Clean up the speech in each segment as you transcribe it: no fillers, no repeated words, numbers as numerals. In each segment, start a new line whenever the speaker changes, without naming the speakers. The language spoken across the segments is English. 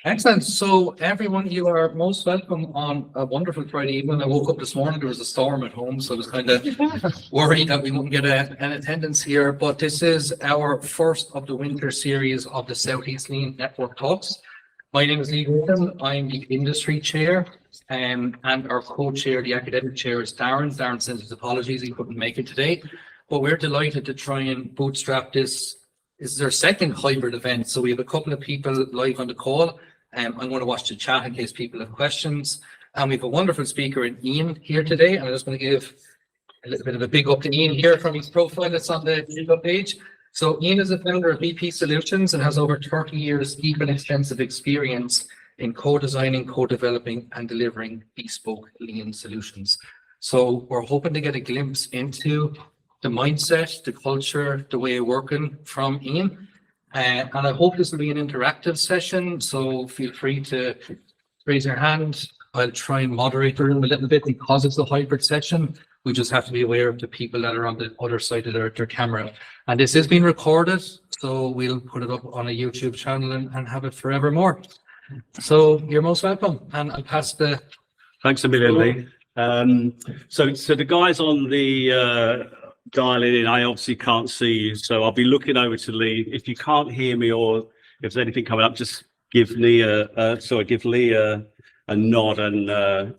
Excellent. So everyone, you are most welcome on a wonderful Friday evening. I woke up this morning, there was a storm at home, so I was kind of worried that we wouldn't get an attendance here. But this is our first of the winter series of the Southeast Lean Network Talks. My name is Lee Gordon. I'm the industry chair, and our co-chair, the academic chair, is Darren. Darren sends his apologies, he couldn't make it today. But we're delighted to try and bootstrap this. This is our second hybrid event, so we have a couple of people live on the call. I'm going to watch the chat in case people have questions. And we have a wonderful speaker in Ian here today. And I'm just going to give a little bit of a big up to Ian here from his profile that's on the YouTube page. So Ian is a founder of VP Solutions and has over 30 years deep and extensive experience in co-designing, co-developing and delivering bespoke lean solutions. So we're hoping to get a glimpse into the mindset, the culture, the way of working from Ian. And I hope this will be an interactive session, so feel free to raise your hand. I'll try and moderate the room a little bit because it's a hybrid session. We just have to be aware of the people that are on the other side of their camera. And this is being recorded, so we'll put it up on a YouTube channel and have it forevermore. So you're most welcome, and I'll pass the...
Thanks a million, Lee. So the guys on the dialing in, I obviously can't see you, so I'll be looking over to Lee. If you can't hear me or if there's anything coming up, just give Lee a nod, and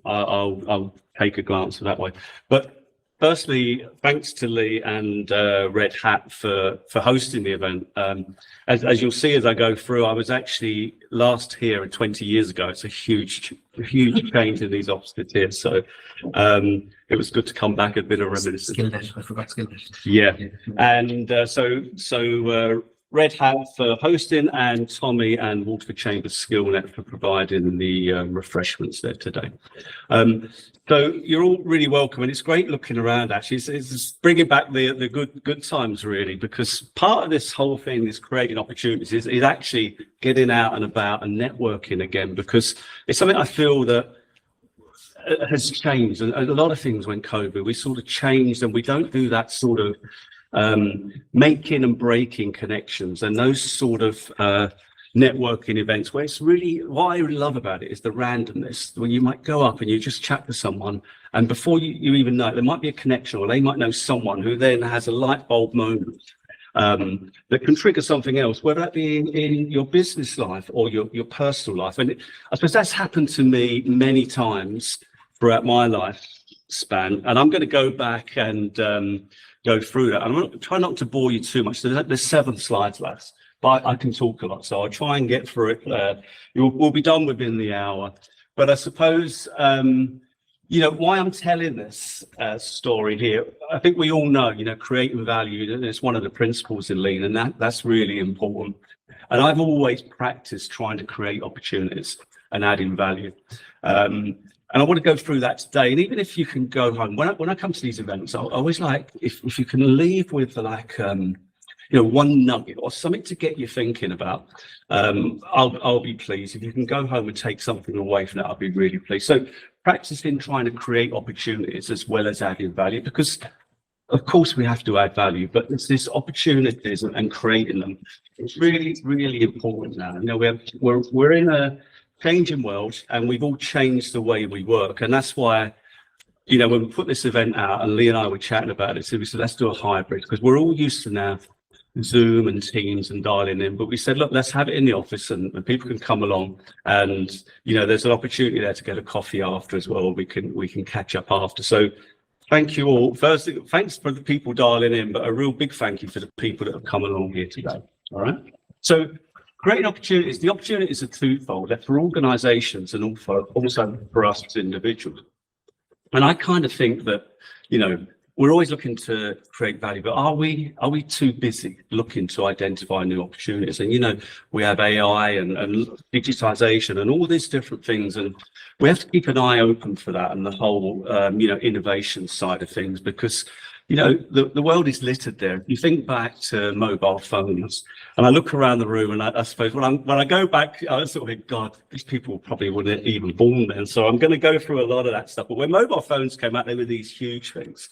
I'll take a glance that way. But firstly, thanks to Lee and Red Hat for hosting the event. As you'll see as I go through, I was actually last here 20 years ago. It's a huge change in these offices here. So it was good to come back, a bit of reminiscence.
I forgot Skillnet.
Yeah, and so Red Hat for hosting, and Tommy and Waterford Chambers Skillnet for providing the refreshments there today. So you're all really welcome, and it's great looking around. Actually, it's bringing back the good times really, because part of this whole thing is creating opportunities. Is actually getting out and about and networking again, because it's something I feel that has changed. And a lot of things when COVID, we sort of changed, and we don't do that sort of making and breaking connections and those sort of networking events, where it's really, what I really love about it is the randomness, when you might go up and you just chat to someone, and before you even know it, there might be a connection, or they might know someone who then has a light bulb moment that can trigger something else, whether that be in your business life or your personal life. And I suppose that's happened to me many times throughout my life span, and I'm going to go back and go through that. I'm going to try not to bore you too much. There's 7 slides left, but I can talk a lot, so I'll try and get through it. We'll be done within the hour. But I suppose, why I'm telling this story here, I think we all know, creating value, and it's one of the principles in Lean, and that's really important. And I've always practiced trying to create opportunities and adding value. And I want to go through that today. And even if you can go home, when I come to these events, I always like, if you can leave with like, one nugget or something to get you thinking about, I'll be pleased. If you can go home and take something away from that, I'll be really pleased. So practicing trying to create opportunities as well as adding value, because of course we have to add value, but it's this opportunities and creating them. It's really, really important now. We're in a changing world, and we've all changed the way we work, and that's why when we put this event out, and Lee and I were chatting about it, so we said let's do a hybrid, because we're all used to now Zoom and Teams and dialing in, but we said look, let's have it in the office, and people can come along, and there's an opportunity there to get a coffee after as well. We can catch up after. So thank you all. Firstly, thanks for the people dialing in, but a real big thank you for the people that have come along here today. All right, so creating opportunities. The opportunities are twofold. They're for organisations and also for us as individuals. And I kind of think that, we're always looking to create value, but are we too busy looking to identify new opportunities? And, we have AI and digitization and all these different things, and we have to keep an eye open for that and the whole, innovation side of things, because the world is littered there. You think back to mobile phones, and I look around the room, and I suppose when I go back, I sort of think, God, these people probably weren't even born then. So I'm going to go through a lot of that stuff. But when mobile phones came out, they were these huge things.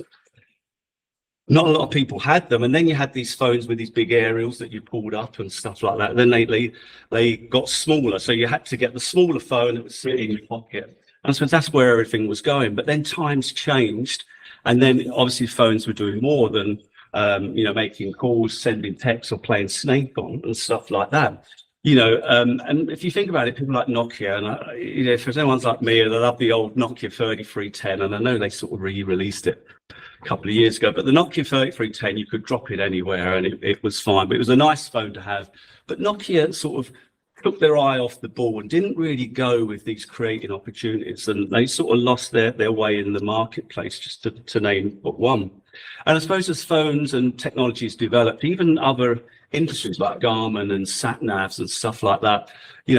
not a lot of people had them. And then you had these phones with these big aerials that you pulled up and stuff like that. Then they got smaller. So you had to get the smaller phone that would sit in your pocket. And I suppose that's where everything was going. But then times changed. And then obviously phones were doing more than, making calls, sending texts or playing Snake on and stuff like that. And if you think about it, people like Nokia, and if there's anyone's like me, and I love the old Nokia 3310, and I know they sort of re-released it a couple of years ago, but the Nokia 3310, you could drop it anywhere and it was fine, but it was a nice phone to have. But Nokia sort of took their eye off the ball and didn't really go with these creating opportunities, and they sort of lost their way in the marketplace, just to name but one. And I suppose as phones and technologies developed, even other industries like Garmin and sat navs and stuff like that,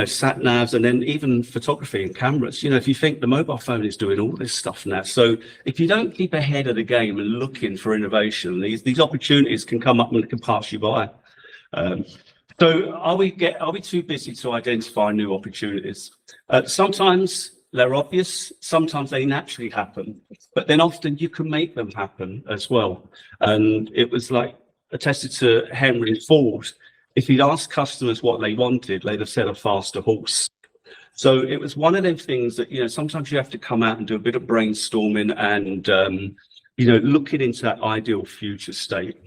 sat navs, and then even photography and cameras. If you think the mobile phone is doing all this stuff now, so if you don't keep ahead of the game and looking for innovation, these opportunities can come up and can pass you by. So are we too busy to identify new opportunities? Sometimes they're obvious, sometimes they naturally happen, but then often you can make them happen as well. And it was like attested to Henry Ford. If he'd asked customers what they wanted, they'd have said a faster horse. So it was one of them things that, sometimes you have to come out and do a bit of brainstorming and, looking into that ideal future state.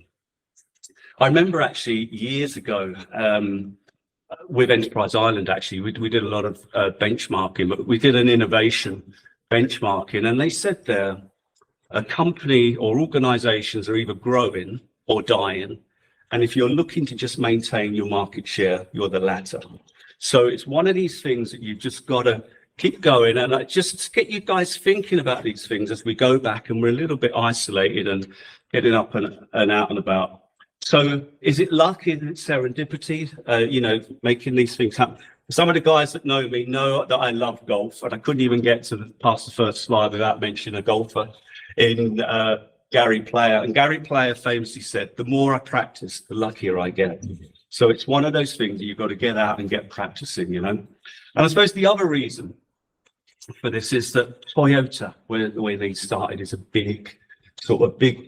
I remember actually years ago, with Enterprise Island, actually, we did a lot of benchmarking, but we did an innovation benchmarking, and they said there, a company or organizations are either growing or dying. And if you're looking to just maintain your market share, you're the latter. So it's one of these things that you've just got to keep going. And just get you guys thinking about these things as we go back and we're a little bit isolated and getting up and out and about. So is it luck? Is it serendipity? Making these things happen. Some of the guys that know me know that I love golf, and I couldn't even get past the first slide without mentioning a golfer in Gary Player. And Gary Player famously said, the more I practice, the luckier I get. So it's one of those things that you've got to get out and get practicing, And I suppose the other reason for this is that Toyota, where they started, is a big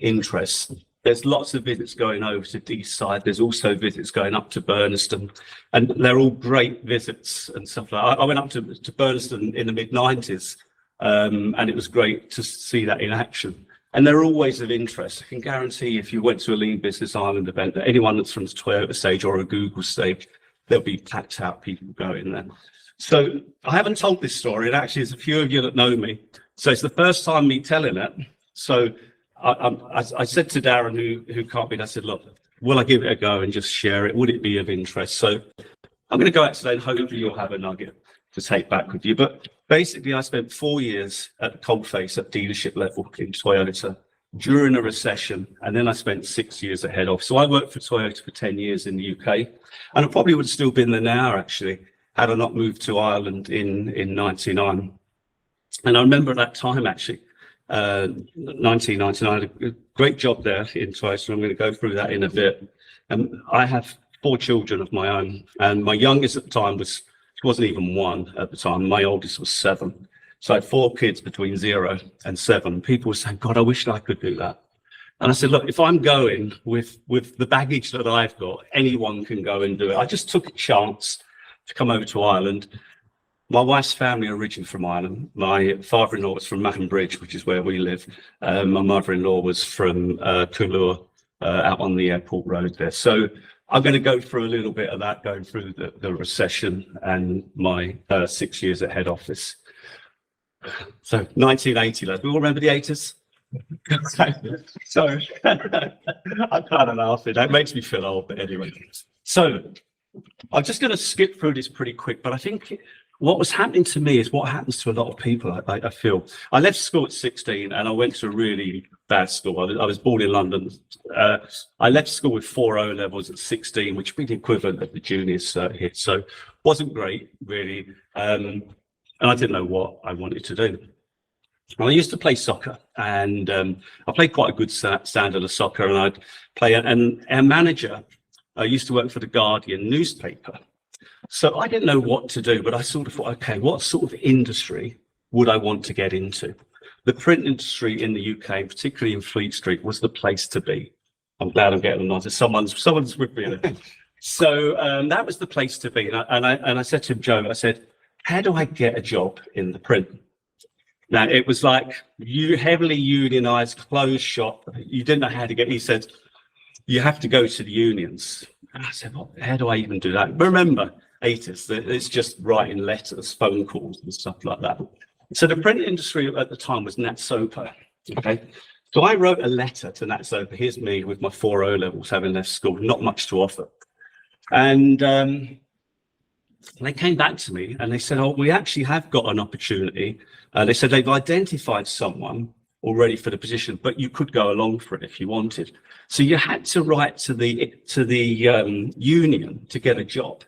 interest. There's lots of visits going over to Deeside. There's also visits going up to Burnaston, and they're all great visits and stuff like that. I went up to Burnaston in the mid-90s, and it was great to see that in action. And they're always of interest. I can guarantee if you went to a Lean Business Island event, that anyone that's from the Toyota stage or a Google stage, there'll be packed out people going there. So I haven't told this story, and actually there's a few of you that know me. So it's the first time me telling it. So I said to Darren, who can't be, I said, look, will I give it a go and just share it? Would it be of interest? So I'm going to go out today and hopefully you'll have a nugget to take back with you. But basically, I spent 4 years at the coalface at dealership level in Toyota during a recession. And then I spent 6 years at head office. So I worked for Toyota for 10 years in the UK. And I probably would have still been there now, actually, had I not moved to Ireland in 99. And I remember at that time, actually, 1999, I had a great job there in Toyota. I'm going to go through that in a bit. And I have 4 children of my own. And my youngest at the time wasn't even 1 at the time. My oldest was 7. So I had 4 kids between 0 and 7. People were saying, God, I wish I could do that. And I said, look, if I'm going with the baggage that I've got, anyone can go and do it. I just took a chance to come over to Ireland. My wife's family are originally from Ireland. My father-in-law was from Mahon Bridge, which is where we live. My mother-in-law was from Coolure, out on the airport road there. So I'm going to go through a little bit of that, going through the recession and my 6 years at head office. So 1980, lads. We all remember the 80s? So I'm kind of laughing. That makes me feel old, but anyway. So I'm just going to skip through this pretty quick, but I think what was happening to me is what happens to a lot of people, I feel. I left school at 16 and I went to a really bad school. I was born in London. I left school with 4 O levels at 16, which would be the equivalent of the juniors here. So wasn't great, really. And I didn't know what I wanted to do. I used to play soccer, and I played quite a good standard of soccer, and I'd play, and our manager used to work for the Guardian newspaper. So I didn't know what to do, but I sort of thought, okay, what sort of industry would I want to get into? the print industry in the UK, particularly in Fleet Street, was the place to be. I'm glad I'm getting a nod. Someone's with me there. So that was the place to be. And I said to him, Joe, I said, how do I get a job in the print? Now, it was like you heavily unionized, closed shop. You didn't know how to get, he said, you have to go to the unions. And I said, well, how do I even do that? Remember, 80s, it's just writing letters, phone calls and stuff like that. So the print industry at the time was Nat Soper, okay? So I wrote a letter to Nat Soper. Here's me with my 4 O levels, having left school, not much to offer. And they came back to me and they said, oh, we actually have got an opportunity. They said they've identified someone already for the position, but you could go along for it if you wanted. So you had to write to the union to get a job.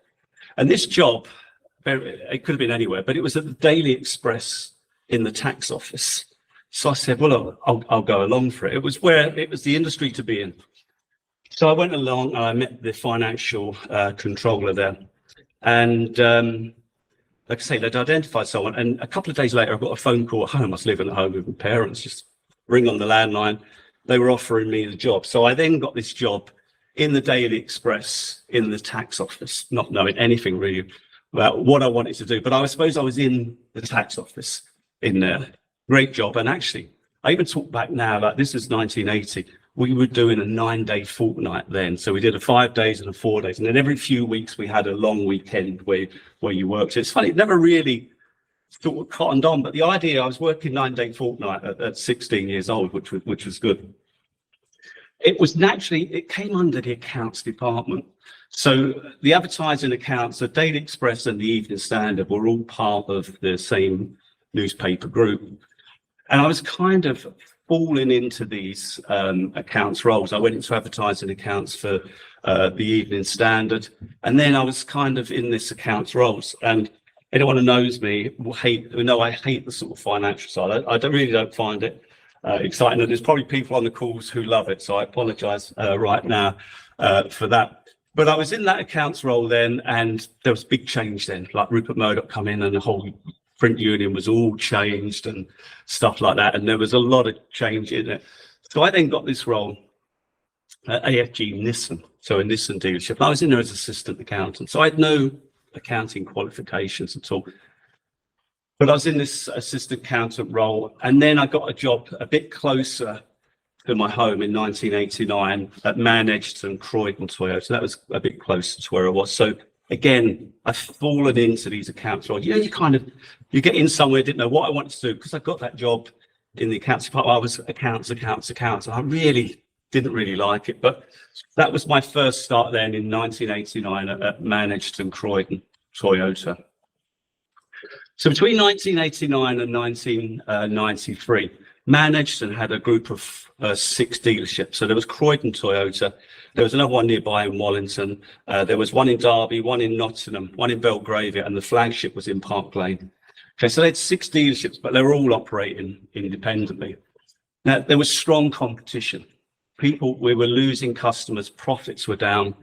And this job, it could have been anywhere, but it was at the Daily Express in the tax office. So I said, well, I'll go along for it. It was the industry to be in. So I went along and I met the financial controller there. And like I say, they'd identified someone. And a couple of days later, I got a phone call at home. I was living at home with my parents, just ring on the landline. They were offering me the job. So I then got this job in the Daily Express in the tax office, not knowing anything really about what I wanted to do. But I suppose I was in the tax office in there. Great job. And actually, I even talk back now, like this is 1980. We were doing a 9-day fortnight then. So we did a 5 days and a 4 days. And then every few weeks we had a long weekend where you worked. So it's funny, it never really sort of cottoned on. But the idea, I was working 9-day fortnight at 16 years old, which was good. It came under the accounts department. So the advertising accounts, the Daily Express and the Evening Standard were all part of the same newspaper group. And I was kind of falling into these accounts roles. I went into advertising accounts for the Evening Standard, and then I was kind of in this accounts roles. And anyone who knows me will I hate the sort of financial side. I really don't find it exciting. And there's probably people on the calls who love it, so I apologise right now for that. But I was in that accounts role then, and there was big change then. Like Rupert Murdoch come in, and the whole print union was all changed and stuff like that, and there was a lot of change in it. So I then got this role at AFG Nissan, so a Nissan dealership. I was in there as assistant accountant, so I had no accounting qualifications at all. But I was in this assistant accountant role, and then I got a job a bit closer to my home in 1989 at Man Edgerton, Croydon Toyota. That was a bit closer to where I was. So again, I've fallen into these accounts roles. You get in somewhere, didn't know what I wanted to do, because I got that job in the accounts department. I was accounts. And I really didn't really like it. But that was my first start then in 1989 at Man Edgerton, Croydon Toyota. So between 1989 and 1993, Man Edgerton had a group of 6 dealerships. So there was Croydon Toyota, there was another one nearby in Wallington, there was one in Derby, one in Nottingham, one in Belgravia, and the flagship was in Park Lane. Okay, so they had 6 dealerships, but they were all operating independently. Now, there was strong competition. We were losing customers, profits were down.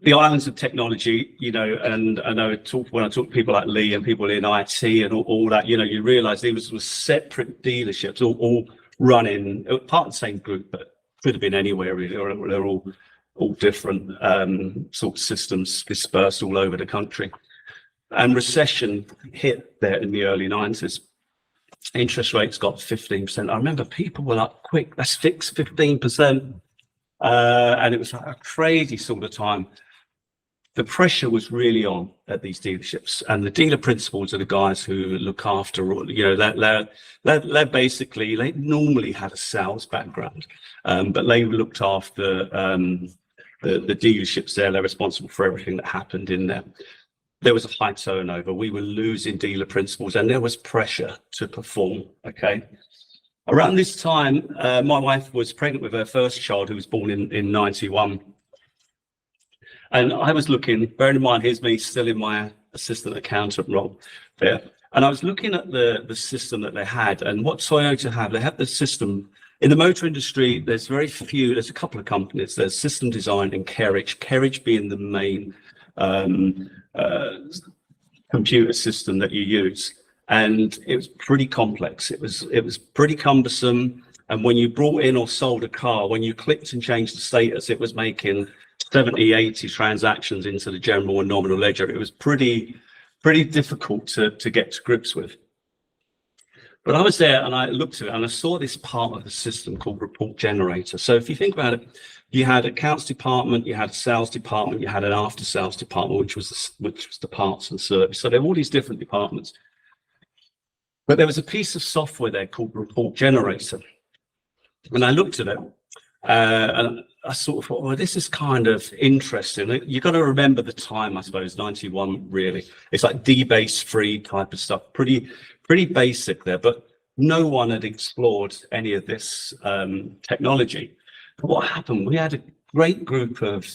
The islands of technology, and I know when I talk to people like Lee and people in IT and all that, you realise these were separate dealerships, all running part of the same group, but could have been anywhere really. They're all different sort of systems dispersed all over the country. And recession hit there in the early 90s. Interest rates got 15%. I remember people were like, quick, let's fix 15%. And it was a crazy sort of time. The pressure was really on at these dealerships, and the dealer principals are the guys who look after all. They're basically, they normally had a sales background, but they looked after the dealerships there. They're responsible for everything that happened in there. There was a high turnover. We were losing dealer principals, and there was pressure to perform. Okay. Around this time, my wife was pregnant with her first child, who was born in 91. And I was looking, bearing in mind, here's me still in my assistant accountant role there. And I was looking at the system that they had and what Toyota have. They have the system. In the motor industry, there's a couple of companies. There's System Design and Kerridge being the main computer system that you use. and it was pretty complex. It was pretty cumbersome. And when you brought in or sold a car, when you clicked and changed the status, it was making 70, 80 transactions into the general and nominal ledger. It was pretty difficult to get to grips with. But I was there and I looked at it and I saw this part of the system called report generator. So if you think about it, you had accounts department, you had a sales department, you had an after sales department, which was the parts and service. So there were all these different departments. But there was a piece of software there called report generator. And I looked at it and I sort of thought, well, this is kind of interesting. You've got to remember the time, I suppose, 91 really. It's like DBase free type of stuff, pretty basic there, but no one had explored any of this technology. But what happened, we had a great group of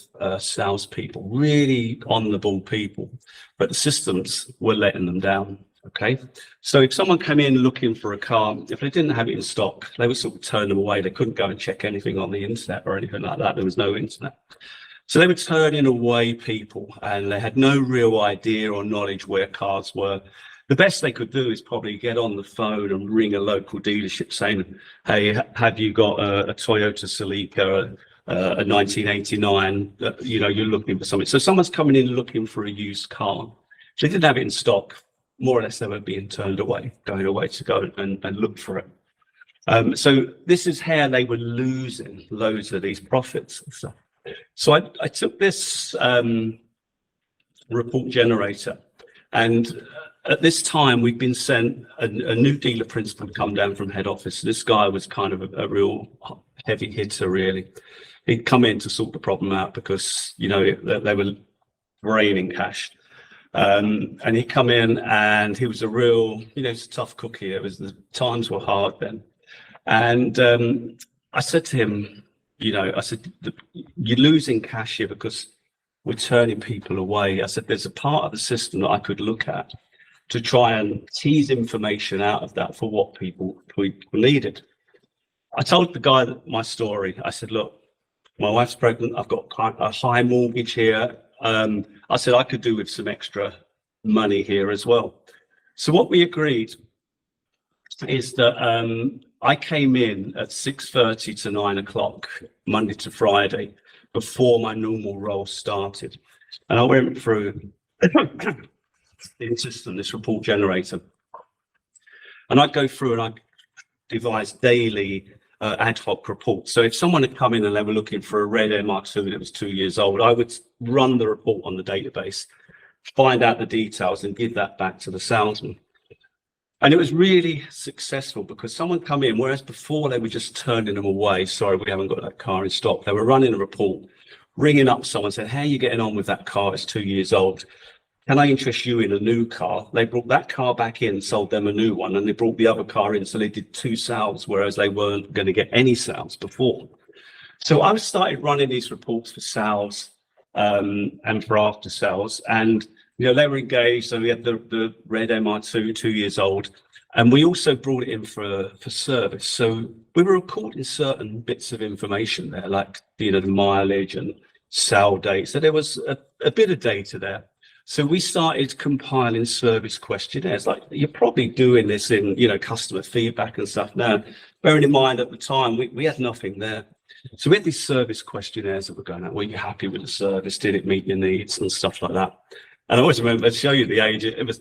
salespeople, really on the ball people, but the systems were letting them down. Okay, so if someone came in looking for a car, if they didn't have it in stock, they would sort of turn them away. They couldn't go and check anything on the internet or anything like that. There was no internet. So they were turning away people and they had no real idea or knowledge where cars were. The best they could do is probably get on the phone and ring a local dealership saying, hey, have you got a Toyota Celica, a 1989, you're looking for something. So someone's coming in looking for a used car. They didn't have it in stock. More or less they were being turned away, going away to go and look for it. So this is how they were losing loads of these profits and stuff. So I took this report generator, and at this time we'd been sent a new dealer principal come down from head office. This guy was kind of a real heavy hitter, really. He'd come in to sort the problem out because, they were raining cash. And he'd come in and he was a real, he's a tough cookie. The times were hard then. And I said to him, I said, you're losing cash here because we're turning people away. I said, there's a part of the system that I could look at to try and tease information out of that for what people needed. I told the guy my story. I said, look, my wife's pregnant. I've got a high mortgage here. I said I could do with some extra money here as well. So what we agreed is that I came in at 6:30 to 9 o'clock, Monday to Friday, before my normal role started. And I went through the system, this report generator. And I'd go through and I'd devise daily ad hoc reports. So if someone had come in and they were looking for a red MR2 that was 2 years old, I would run the report on the database, find out the details and give that back to the salesman. And it was really successful because someone come in, whereas before they were just turning them away. Sorry, we haven't got that car in stock. They were running a report, ringing up someone, saying, how are you getting on with that car? It's 2 years old. Can I interest you in a new car? They brought that car back in, sold them a new one, and they brought the other car in. So they did 2 sales, whereas they weren't going to get any sales before. So I started running these reports for sales and for after sales. And, they were engaged. So we had the red MR2, 2 years old. And we also brought it in for service. So we were recording certain bits of information there, like, the mileage and sale date. So there was a bit of data there. So we started compiling service questionnaires. Like, you're probably doing this in, customer feedback and stuff now. Bearing in mind at the time, we had nothing there. So we had these service questionnaires that were going out. Were you happy with the service? Did it meet your needs and stuff like that? And I always remember, to show you the age, it was,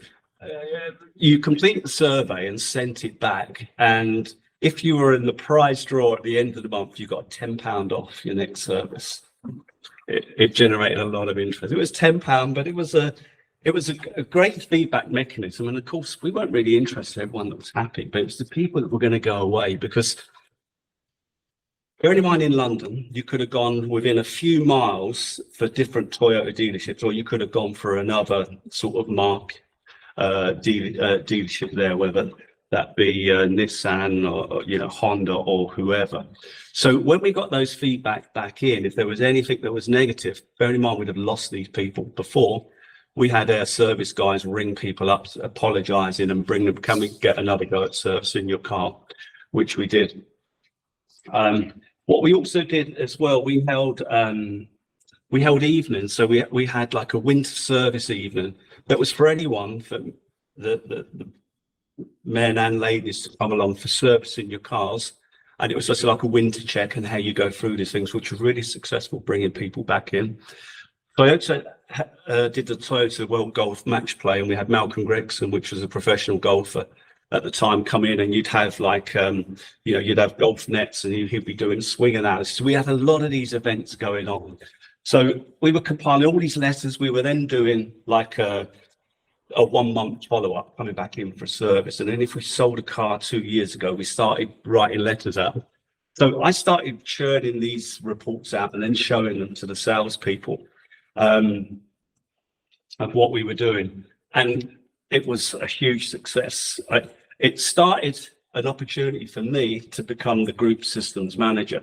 you complete the survey and sent it back. And if you were in the prize draw at the end of the month, you got £10 off your next service. It generated a lot of interest. It was £10, but it was a great feedback mechanism. And of course, we weren't really interested in everyone that was happy, but it was the people that were going to go away. Because bearing in mind, in London, you could have gone within a few miles for different Toyota dealerships, or you could have gone for another sort of marque dealership there, whether that be Nissan or Honda or whoever. So when we got those feedback back in, if there was anything that was negative, bearing in mind we'd have lost these people before, we had our service guys ring people up, apologising and bring them, can we get another go at servicing your car, which we did. What we also did as well, we held evenings. So we had like a winter service evening that was for anyone from the men and ladies to come along for servicing your cars. And it was just like a winter check and how you go through these things, which was really successful, bringing people back in. Toyota did the Toyota World Golf Match Play, and we had Malcolm Gregson, which was a professional golfer at the time, come in, and you'd have like, you'd have golf nets, and he'd be doing swing analysis. We had a lot of these events going on. So we were compiling all these letters. We were then doing like a 1 month follow-up, coming back in for service. And then if we sold a car 2 years ago, we started writing letters out. So I started churning these reports out and then showing them to the salespeople of what we were doing. And it was a huge success. It started an opportunity for me to become the group systems manager.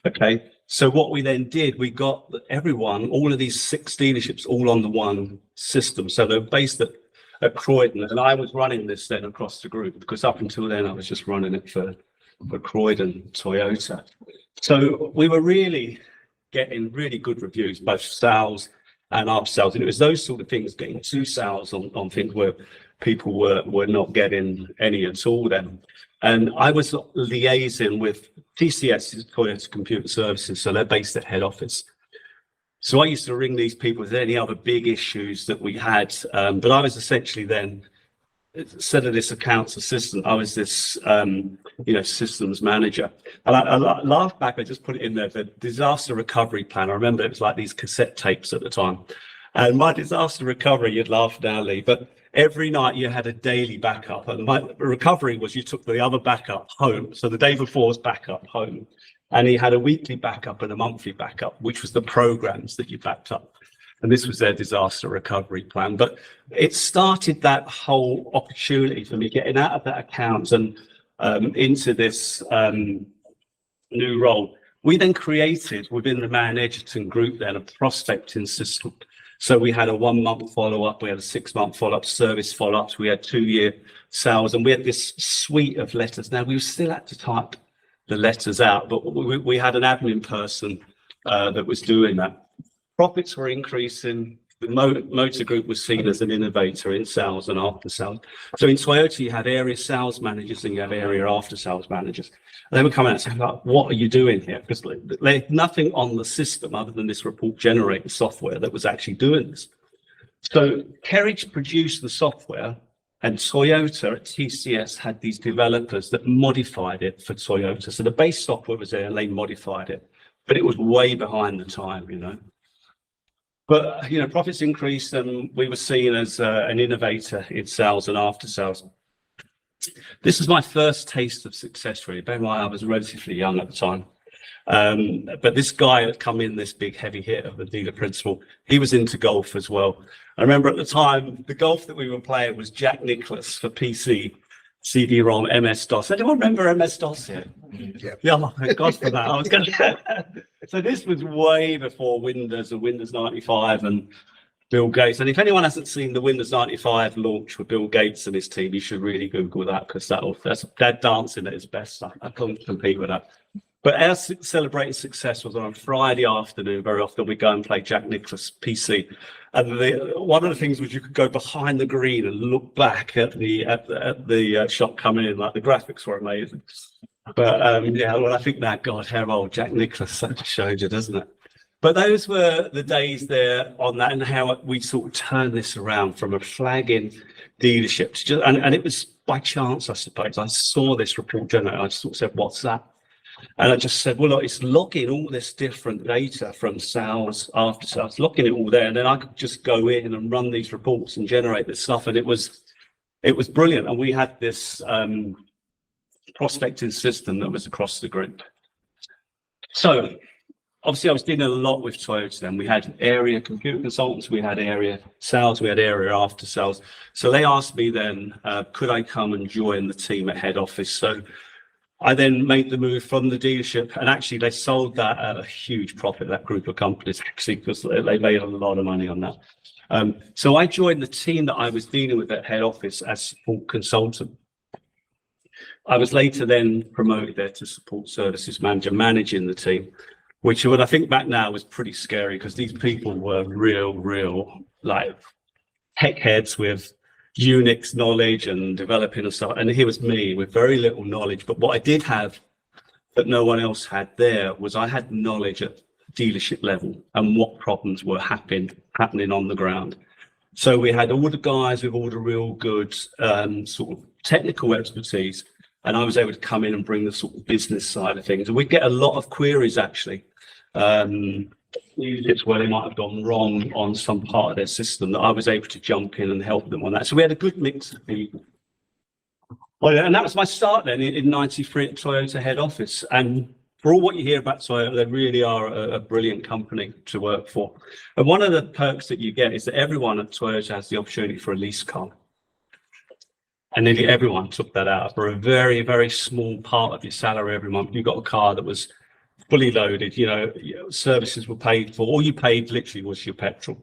Okay, so what we then did, we got everyone, all of these 6 dealerships, all on the one system. So they're based at Croydon, and I was running this then across the group, because up until then I was just running it for Croydon Toyota. So we were really getting really good reviews, both sales and after sales, and it was those sort of things, getting 2 sales on things where people were not getting any at all then. And I was liaising with TCS, is Toyota Computer Services, so they're based at head office. So I used to ring these people with any other big issues that we had, but I was essentially then, instead of this accounts assistant, I was this, systems manager. And I laughed back, I just put it in there, the disaster recovery plan. I remember it was like these cassette tapes at the time. And my disaster recovery, you'd laugh now, Lee, but every night you had a daily backup. And my recovery was you took the other backup home. So the day before's backup home. And he had a weekly backup and a monthly backup, which was the programs that you backed up. And this was their disaster recovery plan. But it started that whole opportunity for me getting out of that account and into this new role. We then created within the Man Edgerton group then a prospecting system. So we had a 1 month follow-up, we had a 6 month follow-up, service follow-ups, we had 2 year sales, and we had this suite of letters. Now we still had to type the letters out, but we had an admin person that was doing that. Profits were increasing. The motor group was seen as an innovator in sales and after sales. So in Toyota, you have area sales managers and you have area after sales managers. And they would come out and say, like, what are you doing here? Because they had nothing on the system other than this report generating software that was actually doing this. So Kerridge produced the software, and Toyota at TCS had these developers that modified it for Toyota. So the base software was there and they modified it, but it was way behind the time, But, profits increased and we were seen as an innovator in sales and after sales. This is my first taste of success, really. Bear in mind, I was relatively young at the time. But this guy had come in, this big heavy hitter, the dealer principal, he was into golf as well. I remember at the time, the golf that we were playing was Jack Nicklaus for PC, CD-ROM, MS-DOS. Anyone remember MS-DOS here? Yeah, oh my God, for that. I was going to. So this was way before Windows and Windows 95 and Bill Gates. And if anyone hasn't seen the Windows 95 launch with Bill Gates and his team, you should really Google that, because that's dancing at its best. I can't compete with that. But our celebrating success was on a Friday afternoon. Very often we go and play Jack Nicklaus PC. And one of the things was you could go behind the green and look back at the shot coming in. Like, the graphics were amazing. But when I think that, God, how old Jack Nicklaus, that just showed you, doesn't it? But those were the days there on that, and how we sort of turned this around from a flagging dealership to just, and it was by chance, I suppose. I saw this report generated. I just sort of said, what's that? And I just said, well, look, it's logging all this different data from sales, after sales, looking it all there. And then I could just go in and run these reports and generate this stuff. And it was brilliant. And we had this prospecting system that was across the group. So obviously I was dealing a lot with Toyota then. We had area computer consultants, we had area sales, we had area after sales. So they asked me then, could I come and join the team at head office? So I then made the move from the dealership, and actually they sold that at a huge profit, that group of companies, actually, because they made a lot of money on that. So I joined the team that I was dealing with at head office as support consultant. I was later then promoted there to support services manager, managing the team, which when I think back now was pretty scary, because these people were real, like heck heads with Unix knowledge and developing and stuff. And here was me with very little knowledge. But what I did have that no one else had there was I had knowledge at dealership level and what problems were happening on the ground. So we had all the guys with all the real good sort of technical expertise, and I was able to come in and bring the sort of business side of things. And we'd get a lot of queries actually. It's where they might have gone wrong on some part of their system that I was able to jump in and help them on that. So we had a good mix of people. Well, yeah, and that was my start then in '93 at Toyota head office. And for all what you hear about Toyota, they really are a brilliant company to work for. And one of the perks that you get is that everyone at Toyota has the opportunity for a lease car. And nearly everyone took that out for a very, very small part of your salary every month. You got a car that was fully loaded, services were paid for. All you paid literally was your petrol.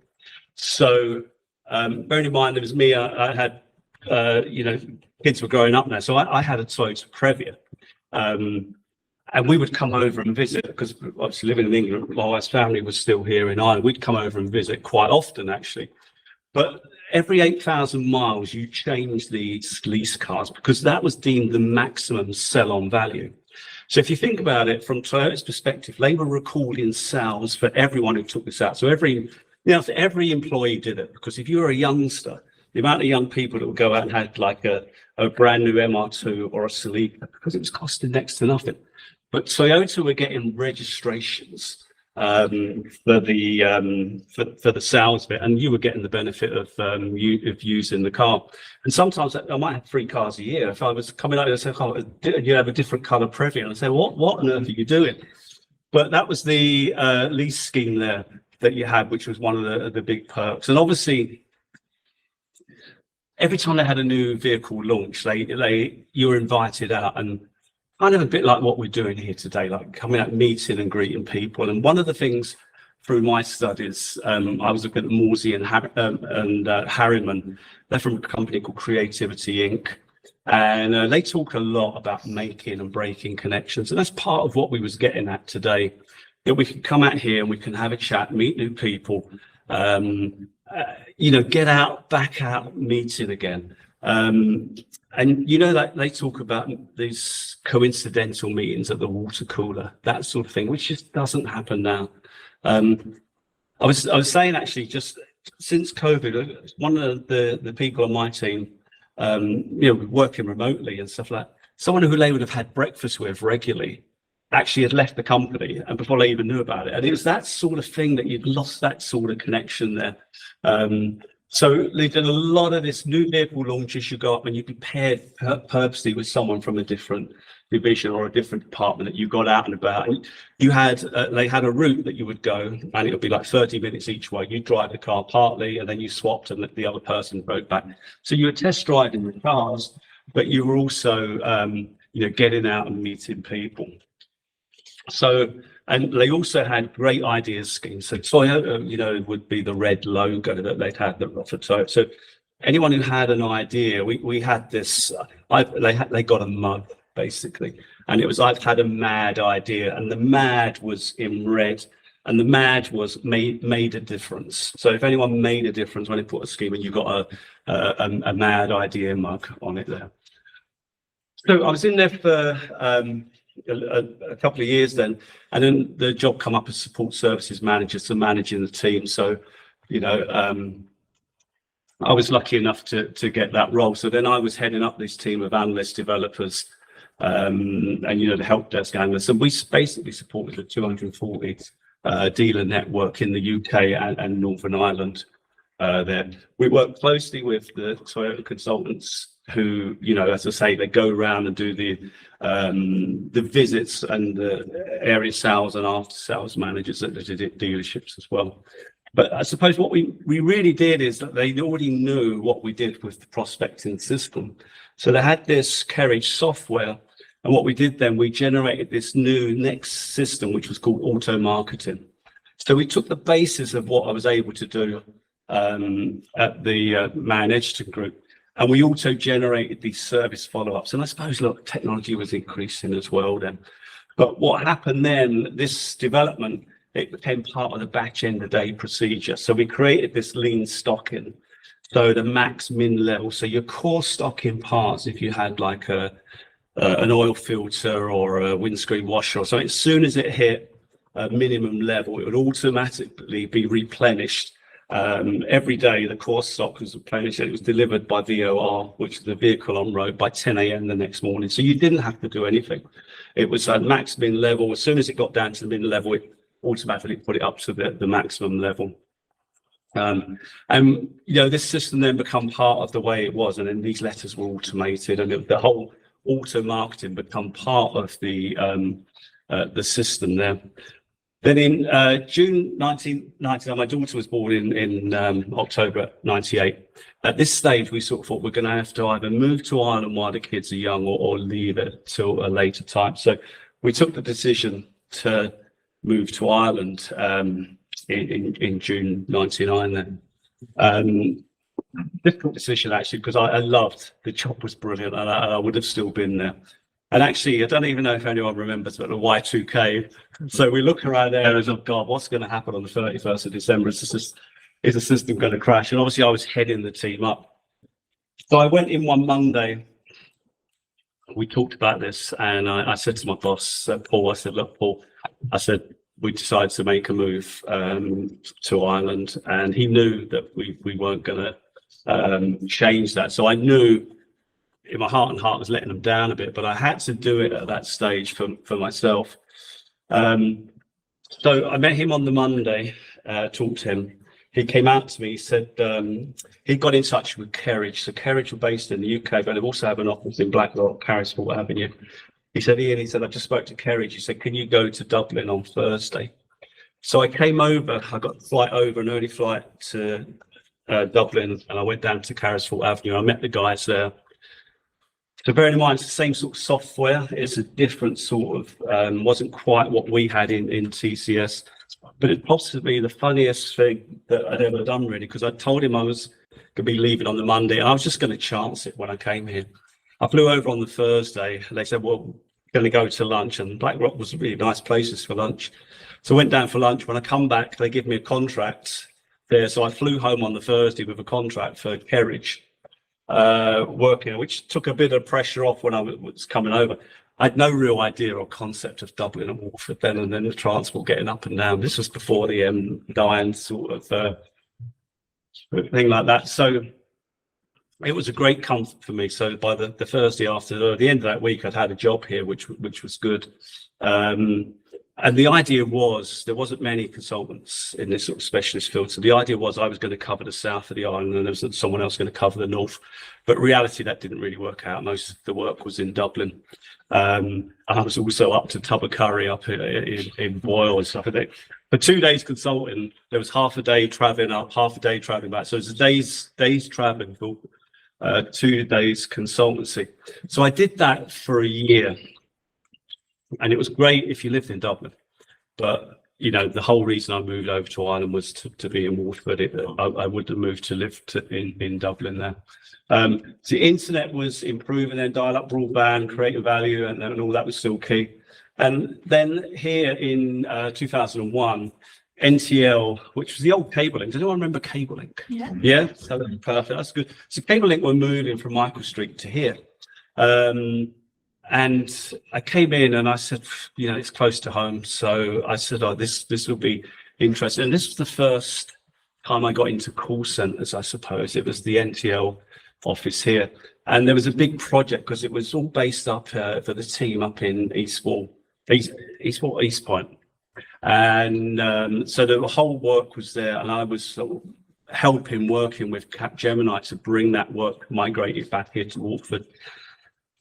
So bearing in mind, there was me, I had, kids were growing up now. So I had a Toyota Previa. And we would come over and visit because obviously living in England, my wife's family was still here in Ireland. We'd come over and visit quite often, actually. But every 8,000 miles, you change these lease cars because that was deemed the maximum sell-on value. So if you think about it from Toyota's perspective, they were recording sales for everyone who took this out. So every employee did it, because if you were a youngster, the amount of young people that would go out and had like a brand new MR2 or a Celica, because it was costing next to nothing. But Toyota were getting registrations for the sales bit, and you were getting the benefit of using the car. And sometimes I might have 3 cars a year. If I was coming out and say, "Oh, you have a different colour Previa," and I say, "What on earth are you doing?" But that was the lease scheme there that you had, which was one of the big perks. And obviously, every time they had a new vehicle launch, you were invited out, and kind of a bit like what we're doing here today, like coming out, meeting and greeting people. And one of the things through my studies, I was looking at Morsey and Harriman. They're from a company called Creativity Inc. And they talk a lot about making and breaking connections. And that's part of what we was getting at today, that we can come out here and we can have a chat, meet new people, get out, back out, meeting again. And that they talk about these coincidental meetings at the water cooler, that sort of thing, which just doesn't happen now. I was saying actually, just since COVID, one of the people on my team, working remotely and stuff like that, someone who they would have had breakfast with regularly actually had left the company, and before they even knew about it. And it was that sort of thing that you'd lost that sort of connection there. So they did a lot of this new vehicle launches. You go up and you be paired purposely with someone from a different division or a different department that you got out and about. And you had they had a route that you would go, and it would be like 30 minutes each way. You drive the car partly, and then you swapped, and the other person rode back. So you were test driving the cars, but you were also getting out and meeting people. So, and they also had great ideas schemes. So Toyota, would be the red logo that they'd had for Toyota. So anyone who had an idea, we had this. They got a mug basically, and it was, "I've had a mad idea," and the mad was in red, and the mad was made a difference. So if anyone made a difference when they put a scheme in, you got a mad idea mug on it there. So I was in there for a couple of years then, and then the job come up as support services manager, so managing the team. So I was lucky enough to get that role. So then I was heading up this team of analysts, developers, and the help desk analysts, and we basically supported the 240 dealer network in the UK and Northern Ireland. There we work closely with the Toyota consultants who, as I say, they go around and do the visits and the area sales and after sales managers at the dealerships as well. But I suppose what we really did is that they already knew what we did with the prospecting system. So they had this carriage software, and what we did then, we generated this new next system, which was called auto marketing. So we took the basis of what I was able to do at the Man Edgerton Group, and we also generated these service follow-ups. And I suppose, look, technology was increasing as well then. But what happened then, this development, it became part of the batch end of day procedure. So we created this lean stocking. So the max min level. So your core stocking parts, if you had like an oil filter or a windscreen washer or something, as soon as it hit a minimum level, it would automatically be replenished. Every day the core stock was replenished. It was delivered by VOR, which is the vehicle on road, by 10 a.m. the next morning. So you didn't have to do anything. It was at max min level. As soon as it got down to the min level, it automatically put it up to the maximum level. And this system then become part of the way it was, and then these letters were automated, and the whole auto marketing become part of the system there. Then in June 1999, my daughter was born in October 98. At this stage, we sort of thought we're going to have to either move to Ireland while the kids are young, or leave it till a later time. So we took the decision to move to Ireland in June 99 then. Difficult decision actually, because I loved the job, was brilliant, and I would have still been there. And actually, I don't even know if anyone remembers, but the Y2K. So we look around there as, oh God, what's going to happen on the 31st of December? Is the system going to crash? And obviously I was heading the team up. So I went in one Monday, we talked about this, and I said to my boss, Paul, I said, look, Paul, I said, we decided to make a move to Ireland, and he knew that we weren't going to change that. So I knew in my heart and heart I was letting them down a bit, but I had to do it at that stage for myself. So I met him on the Monday, talked to him. He came out to me, he said he got in touch with Kerridge. So Kerridge were based in the UK, but they also have an office in Blackrock, Carrisford Avenue. He said, Ian, he said, I just spoke to Kerridge. He said, can you go to Dublin on Thursday? So I came over, I got a flight over, an early flight to Dublin, and I went down to Carrisford Avenue. I met the guys there. So bearing in mind, it's the same sort of software. It's a different sort of, wasn't quite what we had in TCS, but it's possibly the funniest thing that I'd ever done, really, because I told him I was going to be leaving on the Monday, and I was just going to chance it when I came here. I flew over on the Thursday, and they said, well, going to go to lunch, and Blackrock was a really nice places for lunch. So I went down for lunch. When I come back, they give me a contract there. So I flew home on the Thursday with a contract for Kerridge, working, which took a bit of pressure off when I was coming over. I had no real idea or concept of Dublin and Waterford then, and then the transport getting up and down. This was before the M9 sort of thing like that. So it was a great comfort for me. So by the Thursday after, the end of that week, I'd had a job here, which was good. And the idea was there wasn't many consultants in this sort of specialist field. So the idea was I was going to cover the south of the island, and there was someone else going to cover the north. But in reality, that didn't really work out. Most of the work was in Dublin. And I was also up to Tub of Curry up in Boyle and stuff. For 2 days consulting, there was half a day traveling up, half a day traveling back. So it was days traveling for 2 days consultancy. So I did that for a year. And it was great if you lived in Dublin, but the whole reason I moved over to Ireland was to be in Waterford. I would have moved to live in Dublin there. So the internet was improving, then dial-up broadband, creating value, and all that was still key. And then here in 2001, NTL, which was the old Cable Link. Does anyone remember Cable Link?
Yeah.
Yeah, so that's perfect. That's good. So Cable Link were moving from Michael Street to here. And I came in and I said, it's close to home. So I said, oh, this will be interesting. And this was the first time I got into call centers, I suppose. It was the NTL office here. And there was a big project because it was all based up for the team up in East Point. And so the whole work was there. And I was sort of working with Capgemini to bring that work migrated back here to Waterford.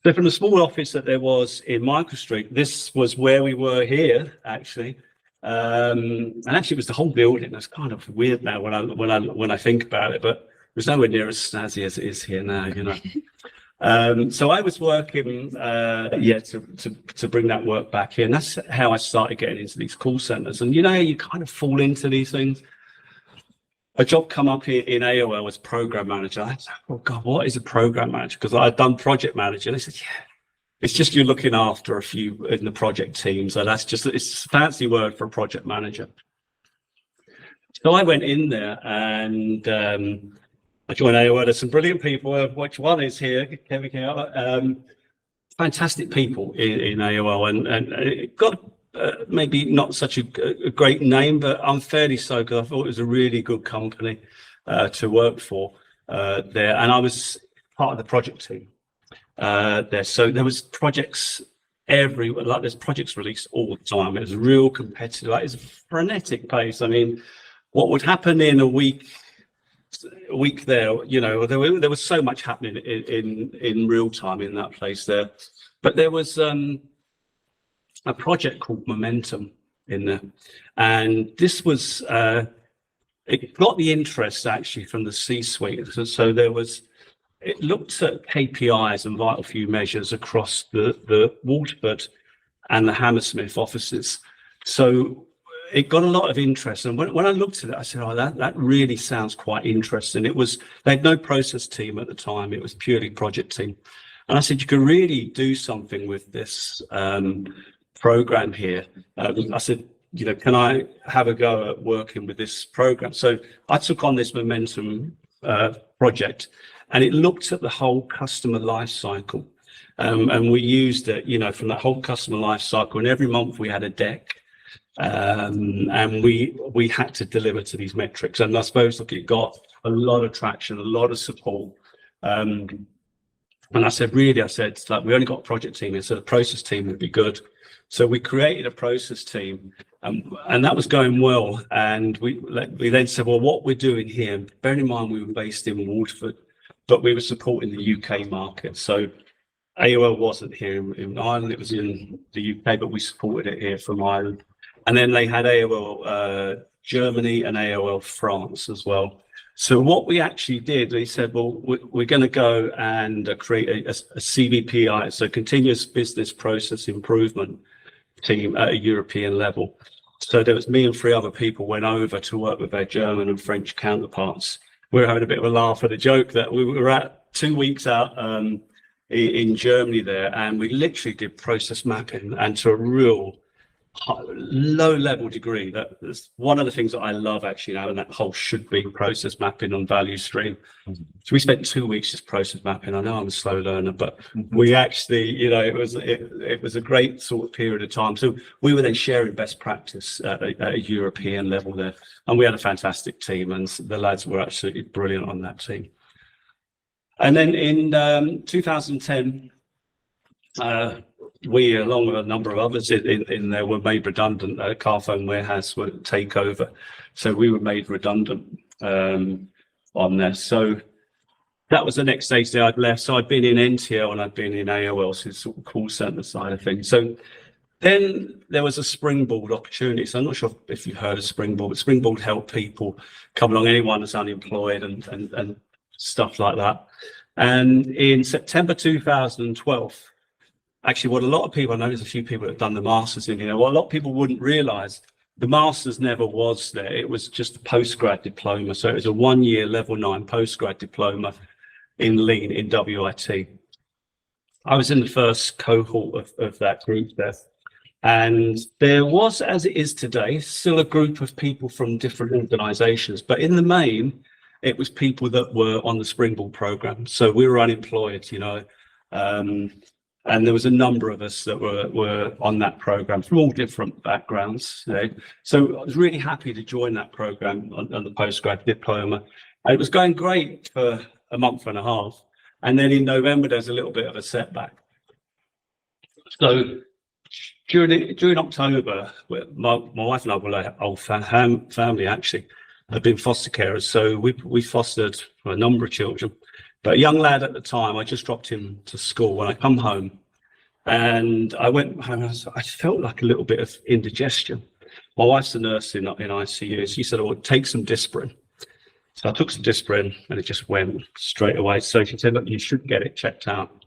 So from the small office that there was in Michael Street, this was where we were here, actually. And actually, it was the whole building. That's kind of weird now when I think about it, but it was nowhere near as snazzy as it is here now, So I was working, to bring that work back here, and that's how I started getting into these call centers. And you kind of fall into these things. A job come up in AOL as program manager. I said, oh God, what is a program manager? Because I'd done project manager. And they said, yeah, it's just you're looking after a few in the project team. So it's a fancy word for a project manager. So I went in there and I joined AOL. There's some brilliant people. Which one is here? Kevin, fantastic people in AOL, and it got maybe not such a great name, but unfairly so, because I thought it was a really good company to work for there, and I was part of the project team there. So there was projects like there's projects released all the time. It was real competitive. Like, it's a frenetic pace. I mean, what would happen in a week there, you know, there was so much happening in real time in that place there. But there was a project called Momentum in there, and this was it got the interest actually from the C-suite. So it looked at KPIs and vital few measures across the Waterford and the Hammersmith offices. So it got a lot of interest, and when I looked at it, I said, "Oh, that really sounds quite interesting." They had no process team at the time; it was purely project team. And I said, "You could really do something with this program here." I said, "You know, can I have a go at working with this program?" So I took on this Momentum project, and it looked at the whole customer life cycle, and we used it, you know, from that whole customer life cycle. And every month we had a deck. And we had to deliver to these metrics, and I suppose, look, it got a lot of traction, a lot of support. And I said, like, we only got a project team here, so the process team would be good. So we created a process team, and that was going well. And we then said, well, what we're doing here, bearing in mind we were based in Waterford, but we were supporting the UK market. So AOL wasn't here in Ireland, it was in the UK, but we supported it here from Ireland. And then they had AOL Germany and AOL France as well. So what we actually did, they said, well, we're going to go and create a CBPI, so Continuous Business Process Improvement team at a European level. So there was me and 3 other people went over to work with their German and French counterparts. We were having a bit of a laugh at a joke that we were at 2 weeks out in Germany there, and we literally did process mapping, and to a real low level degree. That's one of the things that I love actually now, and that whole should be process mapping on value stream. So we spent 2 weeks just process mapping. I know I'm a slow learner, but we actually, you know, it was a great sort of period of time. So we were then sharing best practice at a European level there, and we had a fantastic team, and the lads were absolutely brilliant on that team. And then in 2010, we, along with a number of others in there, were made redundant. Carphone Warehouse would take over, so we were made redundant on there. So that was the next stage that I'd left. So I'd been in NTL and I'd been in AOL, so sort of call centre side of things. So then there was a Springboard opportunity. So I'm not sure if you've heard of Springboard, but Springboard helped people come along, anyone that's unemployed and stuff like that. And in September 2012, actually, what a lot of people, I know there's a few people that have done the Masters in here, what a lot of people wouldn't realise, the Masters never was there. It was just a postgrad diploma. So it was a 1-year level 9 postgrad diploma in Lean in WIT. I was in the first cohort of that group there. And there was, as it is today, still a group of people from different organisations. But in the main, it was people that were on the Springboard programme. So we were unemployed, you know. And there was a number of us that were on that program from all different backgrounds. You know? So I was really happy to join that program on the postgrad diploma. And it was going great for a month and a half. And then in November, there's a little bit of a setback. So during October, my wife and I were like old family actually, had been foster carers. So we fostered a number of children. But a young lad at the time, I just dropped him to school. When I come home, and I went home, I felt like a little bit of indigestion. My wife's a nurse in ICU. She said, "Oh, take some Disprin." So I took some Disprin, and it just went straight away. So she said, "Look, you should get it checked out."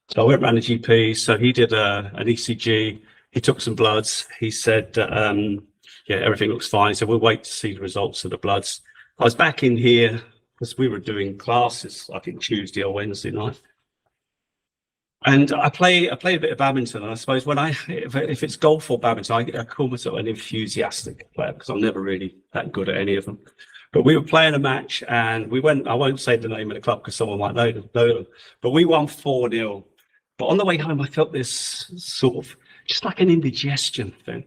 So I went round the GP. So he did an ECG. He took some bloods. He said, "Yeah, everything looks fine." He said, "We'll wait to see the results of the bloods." I was back in here, because we were doing classes, I think Tuesday or Wednesday night. And I play a bit of badminton, and I suppose if it's golf or badminton, I call myself an enthusiastic player, because I'm never really that good at any of them. But we were playing a match and we went, I won't say the name of the club because someone might know them, but we won 4-0. But on the way home, I felt this sort of, just like an indigestion thing.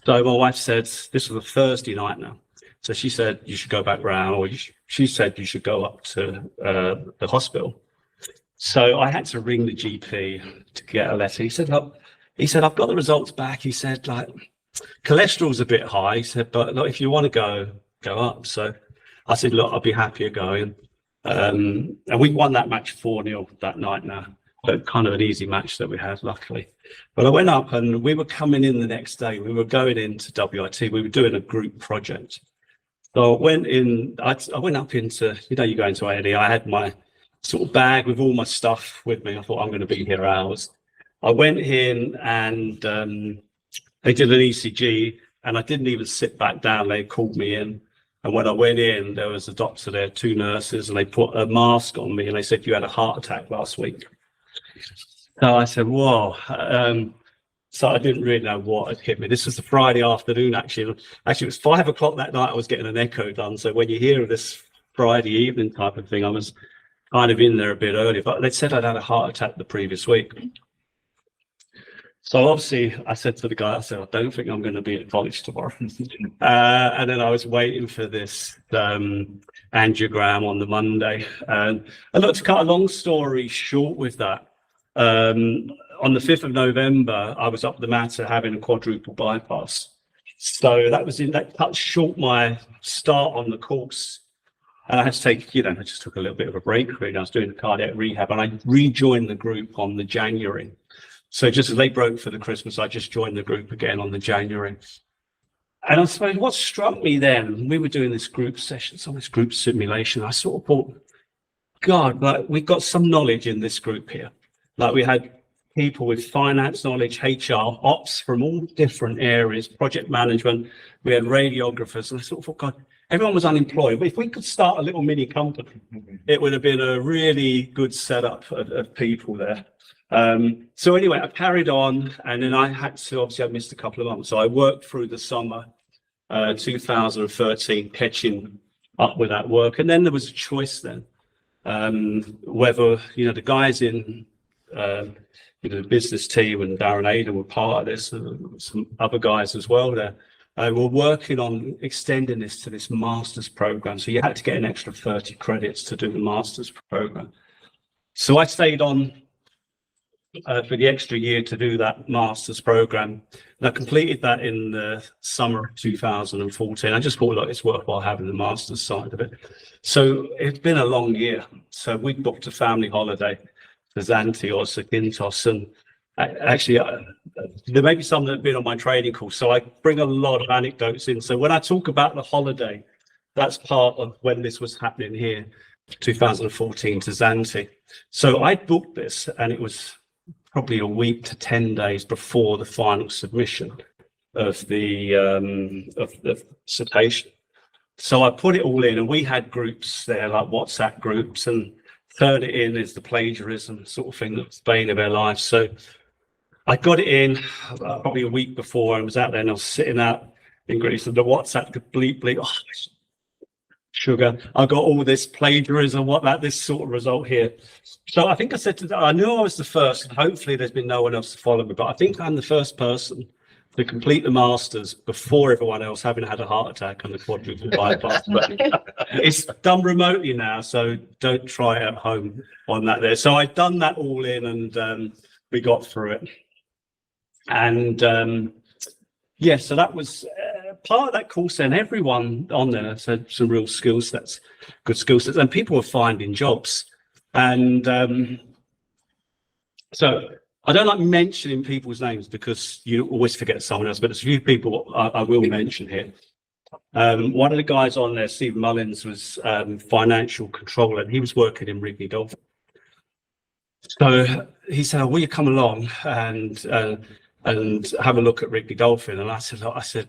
So my wife said, this was a Thursday night now. So she said, you should go back round, or she said you should go up to the hospital. So I had to ring the GP to get a letter. He said, look, I've got the results back. He said, like, cholesterol's a bit high. He said, but look, if you want to go up. So I said, look, I'll be happier going. And we won that match 4-0 that night now. But kind of an easy match that we had, luckily. But I went up and we were coming in the next day. We were going into WIT. We were doing a group project. So I went in, I went up into, you go into A&E. I had my sort of bag with all my stuff with me. I thought I'm going to be here hours. I went in and they did an ECG and I didn't even sit back down. They called me in. And when I went in, there was a doctor there, 2 nurses, and they put a mask on me and they said, you had a heart attack last week. So I said, whoa. So I didn't really know what had hit me. This was the Friday afternoon, actually. Actually, it was 5 o'clock that night. I was getting an echo done. So when you hear of this Friday evening type of thing, I was kind of in there a bit earlier. But they said I'd had a heart attack the previous week. So obviously, I said to the guy, I said, I don't think I'm going to be at college tomorrow. And then I was waiting for this angiogram on the Monday. And look, to cut a long story short with that, on the 5th of November, I was up the matter having a quadruple bypass. So that cut short my start on the course. And I had to take, I just took a little bit of a break. Really. I was doing the cardiac rehab and I rejoined the group on the January. So just as they broke for the Christmas, I just joined the group again on the January. And I suppose what struck me then, we were doing this group session, some of this group simulation. I sort of thought, God, like we've got some knowledge in this group here. Like we had people with finance knowledge, HR, ops from all different areas, project management. We had radiographers, and I sort of thought, God, everyone was unemployed. But if we could start a little mini company, it would have been a really good setup of people there. So anyway, I carried on, and then I had to, obviously I missed a couple of months. So I worked through the summer 2013, catching up with that work. And then there was a choice then, whether, the guys in the business team and Darren Aiden were part of this, and some other guys as well there. We're working on extending this to this master's program. So you had to get an extra 30 credits to do the master's program. So I stayed on for the extra year to do that master's program. And I completed that in the summer of 2014. I just thought, look, it's worthwhile having the master's side of it. So it's been a long year. So we booked a family holiday to Zante or Zakynthos, and actually there may be some that have been on my training course, so I bring a lot of anecdotes in. So when I talk about the holiday, that's part of when this was happening here, 2014 to Zante. So I booked this, and it was probably a week to 10 days before the final submission of the citation. So I put it all in, and we had groups there, like WhatsApp groups, and turn it in as the plagiarism sort of thing that's the bane of their life. So I got it in probably a week before. I was out there and I was sitting out in Greece, and the WhatsApp could bleep, sugar. I got all this plagiarism, this sort of result here. So I think I said to them, I knew I was the first, and hopefully there's been no one else to follow me, but I think I'm the first person to complete the masters before everyone else, having had a heart attack and the quadruple bypass. But it's done remotely now, so don't try it at home on that there. So I'd done that all in, and we got through it. And so that was part of that course. And everyone on there had some real skill sets, good skill sets, and people were finding jobs. And so I don't like mentioning people's names because you always forget someone else, but there's a few people I will mention here. One of the guys on there, Steve Mullins, was financial controller, and he was working in Wrigley Dolphin. So he said, will you come along and have a look at Wrigley Dolphin? And I said,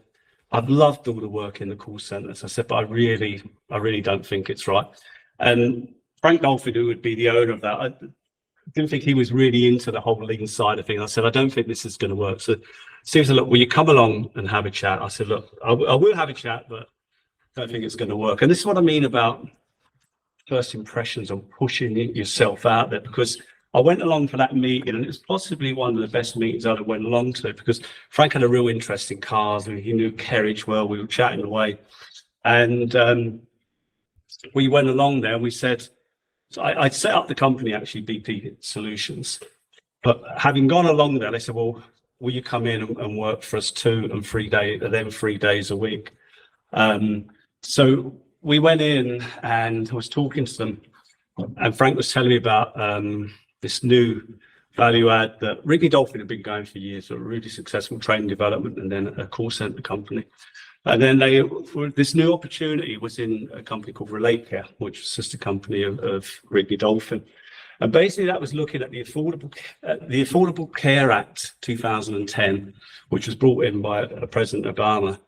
I've loved all the work in the call centres. I said, but I really don't think it's right. And Frank Dolphin, who would be the owner of that, I didn't think he was really into the whole lean side of things. I said, I don't think this is going to work. So Steve said, look, will you come along and have a chat? I said, look, I will have a chat, but don't think it's going to work. And this is what I mean about first impressions and pushing yourself out there, because I went along for that meeting, and it was possibly one of the best meetings I'd have went along to, because Frank had a real interest in cars, and he knew Kerridge well. We were chatting away, and we went along there. And we said, so I'd set up the company actually, BP Solutions, but having gone along there, they said, well, will you come in and work for us 2 and 3 days a week? So we went in, and I was talking to them, and Frank was telling me about this new value add that Wrigley Dolphin had been going for years, a really successful training development and then a call center company. And then this new opportunity was in a company called Relate Care, which is a sister company of Wrigley Dolphin. And basically that was looking at the Affordable Care Act 2010, which was brought in by President Obama,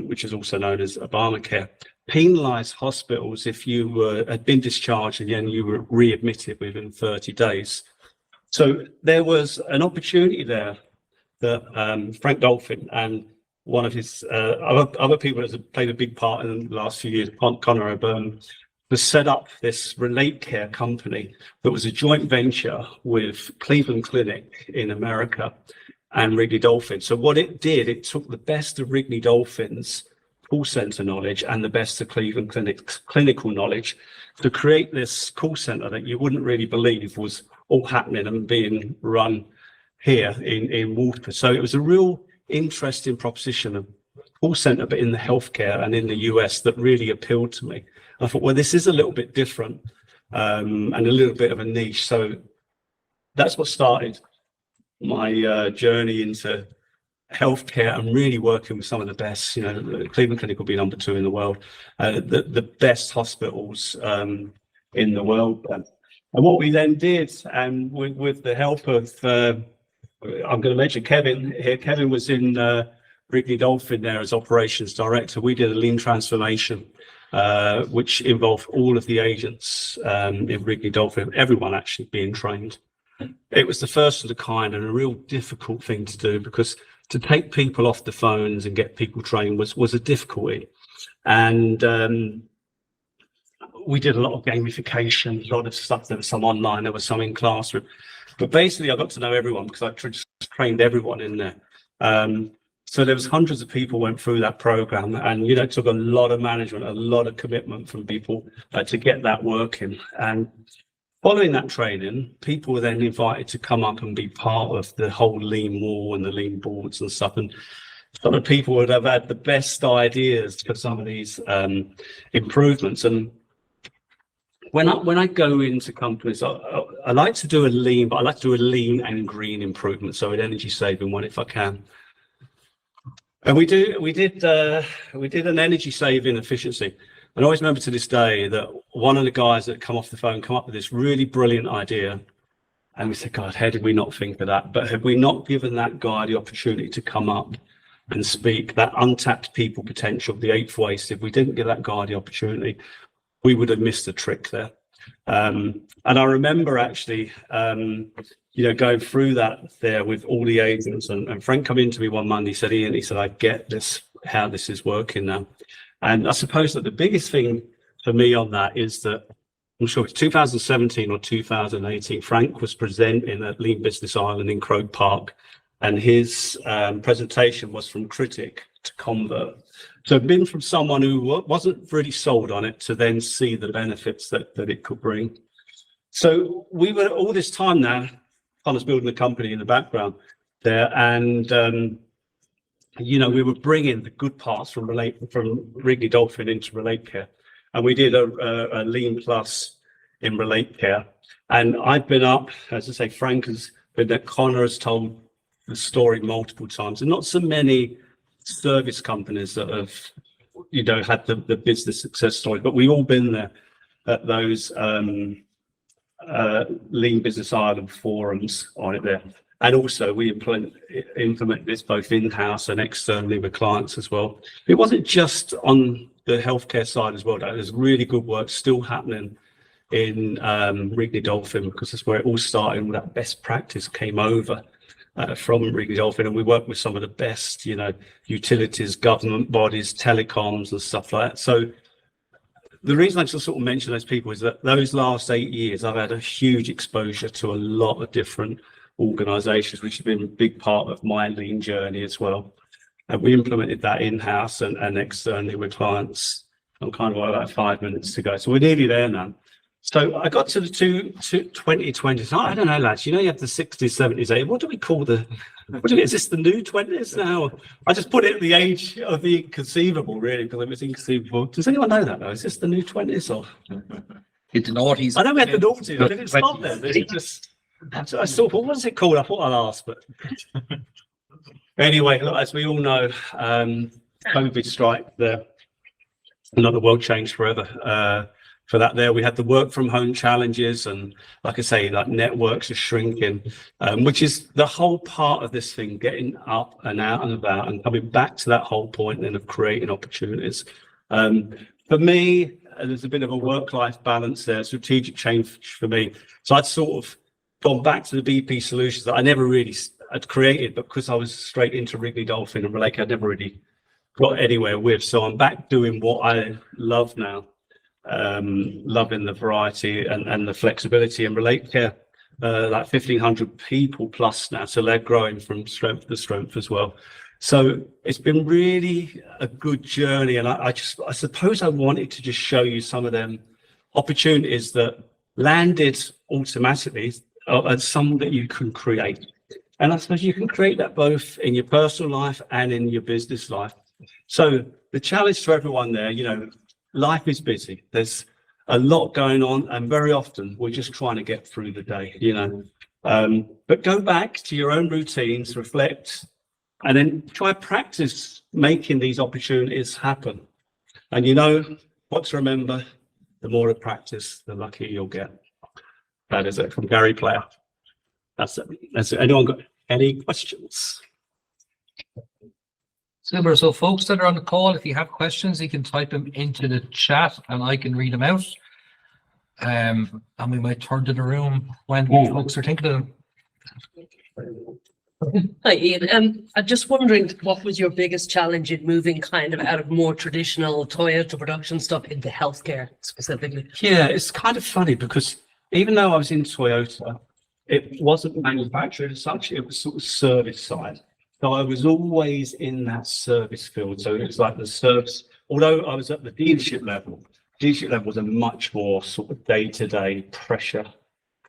which is also known as Obamacare. Penalised hospitals if you had been discharged and then you were readmitted within 30 days. So there was an opportunity there that Frank Dolphin and one of his other people that have played a big part in the last few years, Connor O'Byrne, to set up this Relate Care company that was a joint venture with Cleveland Clinic in America and Wrigley Dolphin. So what it did, it took the best of Wrigley Dolphin's call center knowledge and the best of Cleveland Clinic's clinical knowledge to create this call center that you wouldn't really believe was all happening and being run here in Waterford. So it was a real interesting proposition of call center, but in the healthcare and in the US, that really appealed to me. I thought, well, this is a little bit different and a little bit of a niche. So that's what started my journey into healthcare and really working with some of the best, Cleveland Clinic will be number 2 in the world, the best hospitals in the world. And what we then did, and with the help of, I'm going to mention Kevin here. Kevin was in Wrigley Dolphin there as operations director. We did a lean transformation, which involved all of the agents in Wrigley Dolphin, everyone actually being trained. It was the first of the kind and a real difficult thing to do, because to take people off the phones and get people trained was a difficulty. And we did a lot of gamification, a lot of stuff. There was some online, there was some in classroom. But basically, I got to know everyone because I trained everyone in there. So there was hundreds of people went through that program, and it took a lot of management, a lot of commitment from people to get that working. And following that training, people were then invited to come up and be part of the whole lean wall and the lean boards and stuff. And some of the people would have had the best ideas for some of these improvements. And when I go into companies, I like to do a lean, but I like to do a lean and green improvement, so an energy saving one if I can. And we did an energy saving efficiency. And I always remember to this day that one of the guys that come off the phone come up with this really brilliant idea. And we said, God, how did we not think of that? But have we not given that guy the opportunity to come up and speak, that untapped people potential, the 8th waste? If we didn't give that guy the opportunity, we would have missed the trick there. And I remember actually, going through that there with all the agents, and Frank come into me one Monday, said, Ian, he said, I get this, how this is working now. And I suppose that the biggest thing for me on that is that, I'm sure it's 2017 or 2018, Frank was presenting at Lean Business Island in Croke Park, and his presentation was from critic to convert. So it'd been from someone who wasn't really sold on it to then see the benefits that it could bring. So we were all this time now, Connor's building the company in the background there, and we were bringing the good parts from Wrigley Dolphin into Relate Care, and we did a Lean Plus in Relate Care. And I've been up, as I say, Frank has been there, Connor has told the story multiple times, and not so many service companies that have, had the business success story, but we've all been there at those Lean Business Island forums on it there. And also we implement this both in-house and externally with clients as well. It wasn't just on the healthcare side as well. There's really good work still happening in Wrigley Dolphin, because that's where it all started, and that best practice came over from Wrigley Dolphin, and we work with some of the best, utilities, government bodies, telecoms and stuff like that. So the reason I just sort of mention those people is that those last 8 years, I've had a huge exposure to a lot of different organisations, which has been a big part of my lean journey as well. And we implemented that in-house and externally with clients. I'm kind of about 5 minutes to go. So we're nearly there now. So I got to the 2020s. So I don't know, lads, you have the 60s, 70s, 80s. What do we call is this the new 20s now? I just put it at the age of the inconceivable, really, because it was inconceivable. Does anyone know that, though? Is this the new 20s? Or?
It's the noughties.
I know we had the noughties. I didn't stop there. I thought, well, what's it called? I thought I'll ask, but anyway, look, as we all know, COVID strike there. Another world changed forever. For that there, we had the work from home challenges, and like I say, like networks are shrinking, which is the whole part of this thing, getting up and out and about and coming back to that whole point then of creating opportunities. For me, there's a bit of a work-life balance there, strategic change for me. So I'd sort of gone back to the BP solutions that I never really had created, but because I was straight into Wrigley Dolphin and Relake, I never really got anywhere with. So I'm back doing what I love now. Loving the variety and the flexibility, and Relate Care, like 1,500 people plus now, so they're growing from strength to strength as well. So it's been really a good journey, and I suppose I wanted to just show you some of them opportunities that landed automatically and some that you can create. And I suppose you can create that both in your personal life and in your business life. So the challenge for everyone there, life is busy. There's a lot going on, and very often we're just trying to get through the day, But go back to your own routines, reflect, and then try practice making these opportunities happen. And what to remember, the more of practice, the luckier you'll get. That is it from Gary Player. That's it. Anyone got any questions?
Super. So folks that are on the call, if you have questions, you can type them into the chat and I can read them out. And we might turn to the room when folks are thinking of them.
Hi, Ian. I'm just wondering, what was your biggest challenge in moving kind of out of more traditional Toyota production stuff into healthcare specifically?
Yeah, it's kind of funny because even though I was in Toyota, it wasn't manufactured as such, it was sort of service side. So I was always in that service field. So it was like the service, although I was at the dealership level was a much more sort of day-to-day pressure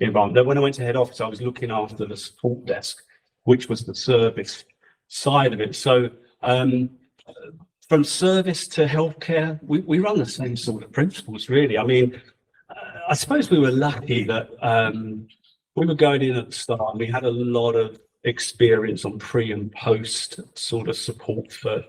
environment. Then when I went to head office, I was looking after the support desk, which was the service side of it. So from service to healthcare, we run the same sort of principles, really. I mean, I suppose we were lucky that we were going in at the start and we had a lot of experience on pre and post sort of support for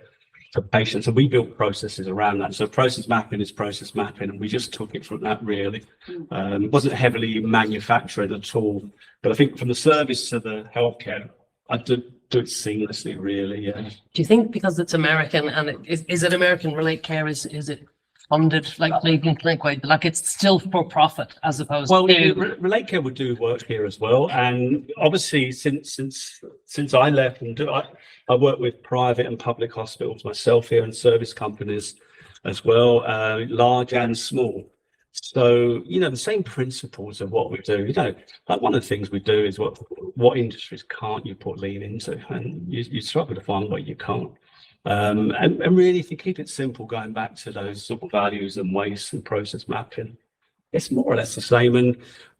patients, and we built processes around that. So process mapping is process mapping, and we just took it from that, really. It wasn't heavily manufactured at all, but I think from the service to the healthcare, I do it seamlessly, really. Yeah.
Do you think because it's American and is it American Relate Care? Is it funded like it's still for profit as opposed to?
Relate Care would do work here as well, and obviously since I left and I work with private and public hospitals myself here and service companies as well, large and small. So the same principles of what we do. Like one of the things we do is what industries can't you put lean into, and you struggle to find what you can't. And really, if you keep it simple, going back to those sort of values and waste and process mapping, it's more or less the same. And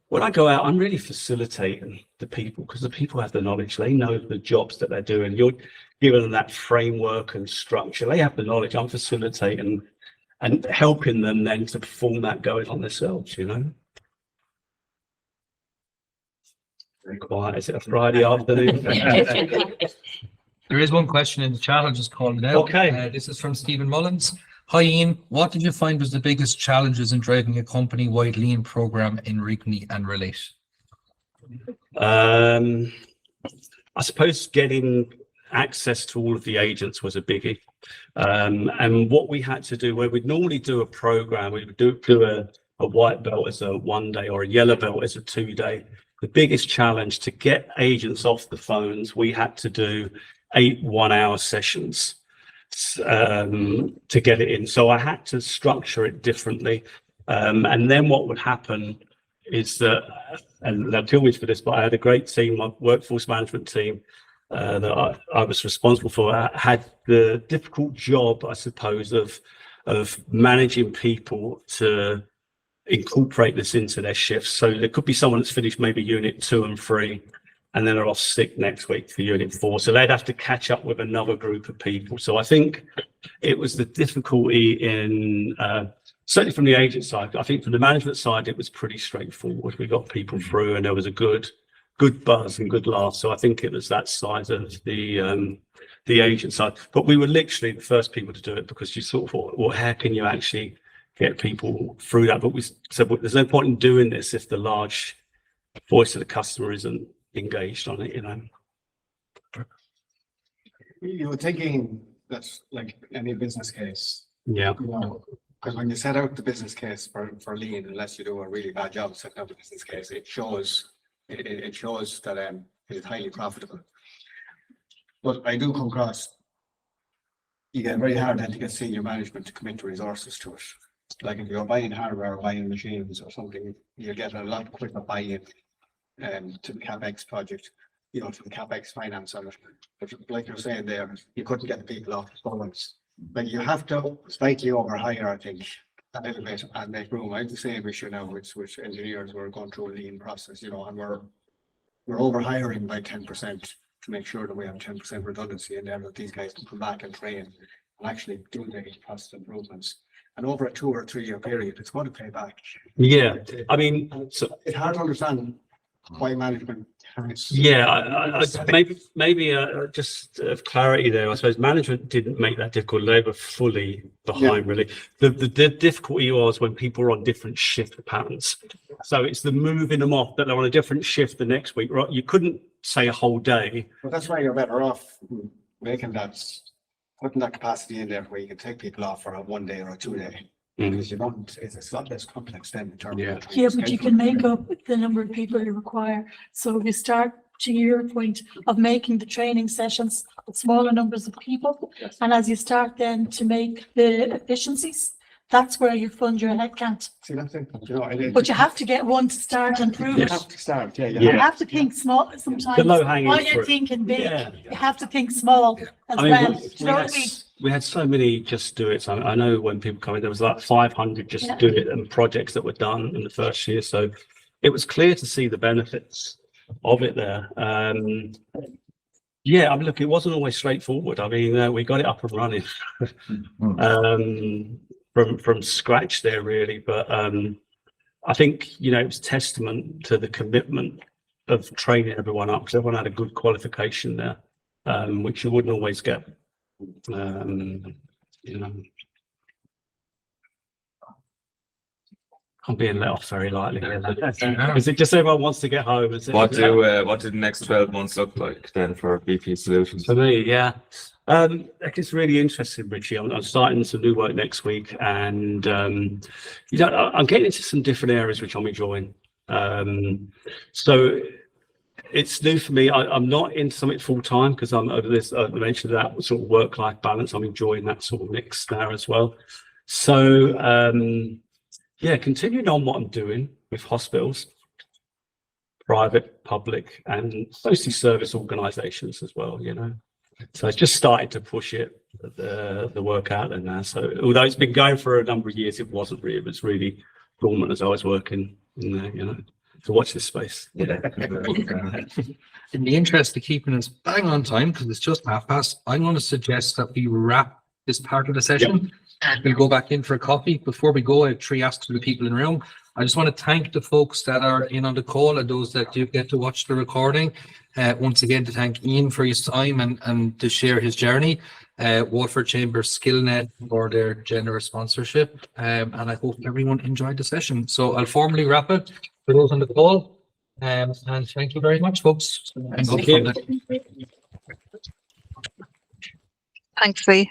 when I go out, I'm really facilitating the people, because the people have the knowledge. They know the jobs that they're doing. You're giving them that framework and structure. They have the knowledge. I'm facilitating and helping them then to perform that going on themselves, Very quiet. Is it a Friday afternoon?
There is one question in the chat. I'll just call it out.
Okay.
This is from Stephen Mullins. Hi, Ian. What did you find was the biggest challenges in driving a company-wide lean program in Rigney and Relate?
I suppose getting access to all of the agents was a biggie. And what we had to do, where we'd normally do a program, we would do a white belt as a 1 day or a yellow belt as a 2 day. the biggest challenge to get agents off the phones. We had to do 8 one-hour sessions to get it in. So I had to structure it differently. And then what would happen is that, and they'll kill me for this, but I had a great team, my workforce management team that I was responsible for. I had the difficult job, I suppose, of managing people to incorporate this into their shifts. So there could be someone that's finished maybe unit 2 and 3, and then are off sick next week for unit 4. So they'd have to catch up with another group of people. So I think it was the difficulty in, certainly from the agent side. I think from the management side, it was pretty straightforward. We got people through and there was a good buzz and good laugh. So I think it was that side of the agent side. But we were literally the first people to do it, because you sort of thought, well, how can you actually get people through that? But we said, well, there's no point in doing this if the large voice of the customer isn't engaged on it, you know.
You were thinking that's like any business case,
Yeah.
you know, because when you set out the business case for lean, unless you do a really bad job setting out the business case, it shows that it is highly profitable. But I do come across, you get very hard then to get senior management to commit the resources to it. Like if you're buying hardware or buying machines or something, you get a lot quicker buy-in to the CapEx project, you know, to the CapEx finance on it. But like you're saying there, you couldn't get the people off the phones. Like you have to slightly overhire, I think, a little bit and make room. I have the same issue now which engineers were going through a lean process, you know, and we're overhiring by 10% to make sure that we have 10% redundancy in there, that these guys can come back and train and actually do the process improvements. And over a 2 or 3 year period, it's going to pay back.
Yeah. I mean, so
It's hard to understand why management has.
yeah, maybe just of clarity there. I suppose management didn't make that difficult. They were fully behind, really. The difficulty was when people were on different shift patterns. So it's the moving them off, that they're on a different shift the next week, right? You couldn't say a whole day.
But that's why you're better off making that, putting that capacity in there where you can take people off for a 1 day or a 2 day. Because you don't, it's a lot less complex then in terms of.
Yeah, but you can make up the number of people you require. So if you start, to your point of making the training sessions with smaller numbers of people, and as you start then to make the efficiencies, that's where you fund your headcount.
See, that's it, you know,
But you have to get one to start and prove
you
it.
have to start, yeah.
You have to think small sometimes.
The low-hanging
While you're
fruit.
thinking big,
Yeah.
you have to think small as
I mean,
well. Do you know what I mean?
we had so many just do it. I know when people come in, there was like 500 just do it and projects that were done in the first year. So it was clear to see the benefits of it there. Yeah, I mean, look, it wasn't always straightforward. I mean, we got it up and running from scratch there, really. But I think, you know, it was testament to the commitment of training everyone up, because everyone had a good qualification there, which you wouldn't always get. You know, I'm being let off very lightly here. Is it just everyone wants to get home?
What did the next 12 months look like then for BP Solutions?
For me, yeah. It's really interesting, Richie. I'm starting some new work next week, and you know, I'm getting into some different areas which I'm enjoying. So it's new for me. I'm not into something full time, because I'm over this. I mentioned that sort of work-life balance. I'm enjoying that sort of mix there as well. So yeah, continuing on what I'm doing with hospitals, private, public, and mostly service organisations as well. You know, so it's just started to push it, the work out there now. So although it's been going for a number of years, it wasn't really. It was really dormant as I was working in there. You know. To watch this space.
In the interest of keeping us bang on time, because it's just past, I'm going to suggest that we wrap this part of the session. We'll go back in for a coffee. Before we go, I have 3 asks for the people in the room. I just want to thank the folks that are in on the call and those that do get to watch the recording. Once again, to thank Ian for his time and to share his journey. Waterford Chamber SkillNet for their generous sponsorship. And I hope everyone enjoyed the session. So I'll formally wrap it for those on the call. And thank you very much, folks.
Thank you.
Thanks, Lee.